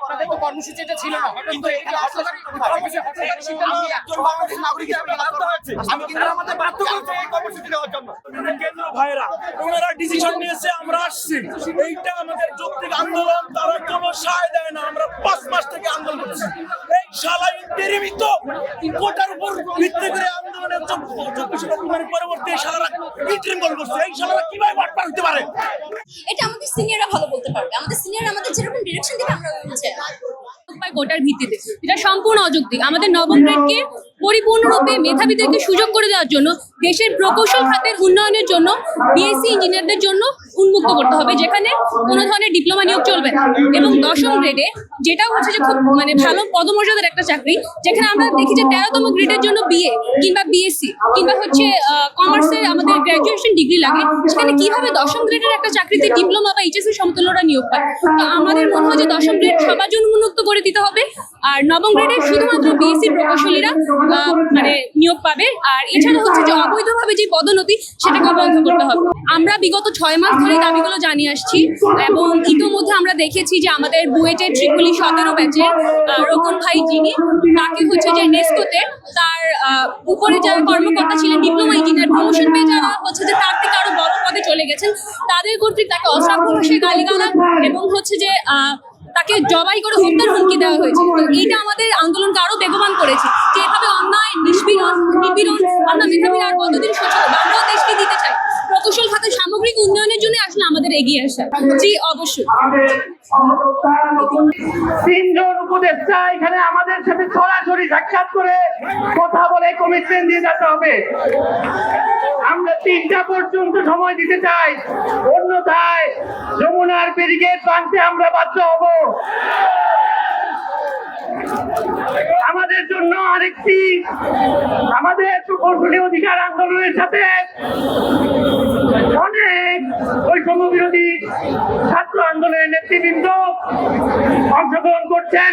আপনাদের তো কর্মসূচিটা ছিল না, কিন্তু এখানে আমি কিন্তু আমাদের বাধ্য করেছি এই কর্মসূচি দেওয়ার জন্য। কেন্দ্র ভাইরা ওনারা ডিসিশন নিয়েছে, আমরা আসছি, এইটা আমাদের যৌক্তিক আন্দোলন, তারা কোনো সায় দেয় না। আমরা 5 মাস থেকে আন্দোলন করছি, এই শালা ইন্টারিমিত কোটার উপর ভিত্তি করে আন্দোলনের 24 পরবর্তী শালারা ইন্টারিম কল করছে। এই শালারা কিভাবে বাট পাইতে পারে? এটা আমাদের সিনিয়ররা ভালো বলতে পারবে। আমাদের সিনিয়র আমাদের যেরকম ডিরেকশন দিবে আমরা ওই অনুযায়ী কোটার ভিত্তিতে, এটা সম্পূর্ণ অযৌক্তিক। আমাদের নবম গ্রেডকে পরিপূর্ণরূপে মেধাবীদেরকে সুযোগ করে দেওয়ার জন্য দেশের প্রকৌশল খাতের উন্নয়নের জন্য বিএসসি ইঞ্জিনিয়ারদের জন্য উন্মুক্ত করতে হবে, যেখানে কোনো ধরনের ডিপ্লোমা নিয়োগ চলবে না। এবং দশম গ্রেডে যেটা হচ্ছে যে খুব ভালো পদমর্যাদার একটা চাকরি, যেখানে আমরা দেখি যে 13তম গ্রেডের জন্য বিএ কিংবা বিএসসি কিংবা হচ্ছে কমার্সের আমাদের গ্র্যাজুয়েশন ডিগ্রি লাগে, সেখানে কিভাবে দশম গ্রেডের একটা চাকরিতে ডিপ্লোমা বা এইচএসসি সমতুল্যরা নিয়োগ পায়। তো আমাদের মনে হয় যে দশম গ্রেড সবার জন্য উন্মুক্ত করে দিতে হবে, আর নবম গ্রেডে শুধুমাত্র বিএসসি প্রকৌশলীরা নিয়োগ পাবে। আর এছাড়া হচ্ছে যে অবৈধভাবে যে পদোন্নতি সেটাকে বন্ধ করতে হবে। আমরা বিগত 6 মাস ধরে দাবিগুলো জানিয়ে আসছি এবং ইতোমধ্যে আমরা দেখেছি যে আমাদের বুয়েটের ট্রিপলি 17 ব্যাচের রোকন ভাই, যিনি তাকে হচ্ছে যে নেস্কোতে তার উপরে যারা কর্মকর্তা ছিলেন ডিপ্লোমা ইঞ্জিনিয়ার, প্রমোশন পেয়ে যারা হচ্ছে যে তার থেকে আরো বড় পদে চলে গেছেন, তাদের কর্তৃক তাকে অশ্রাব্য ভাষায় গালিগালাজ এবং হচ্ছে যে তাকে জবাই করে হত্যার হুমকি দেওয়া হয়েছে। তো এইটা আমাদের আন্দোলনকে আরো বেগবান করেছে যে এভাবে অন্যায় নিপীড়ন আমরা মেধাবীরা আর কতদিন সহ্য করবো। আমরাও দেশকে দিতে চাই প্রকৌশল খাতের সামগ্রিক উন্নয়নের জন্য আসলে আমাদের এগিয়ে আসা। জি অবশ্যই। 3 জন উপদেষ্টা এখানে আমাদের সাথে সরাসরি সাক্ষাৎ করে কথা বলে কমিটমেন্ট দিয়ে যেতে হবে। আমরা 3টা পর্যন্ত সময় দিতে চাই, অন্যথায় যমুনার ব্যারিকেড ভাঙতে আমরা বাধ্য হব। আমাদের জন্য আরেকটি আমাদের প্রকৌশলী অধিকার আন্দোলনের সাথে অনেক বৈষম্য বিরোধী ছাত্র আন্দোলনের নেতৃবৃন্দ অংশগ্রহণ করছেন।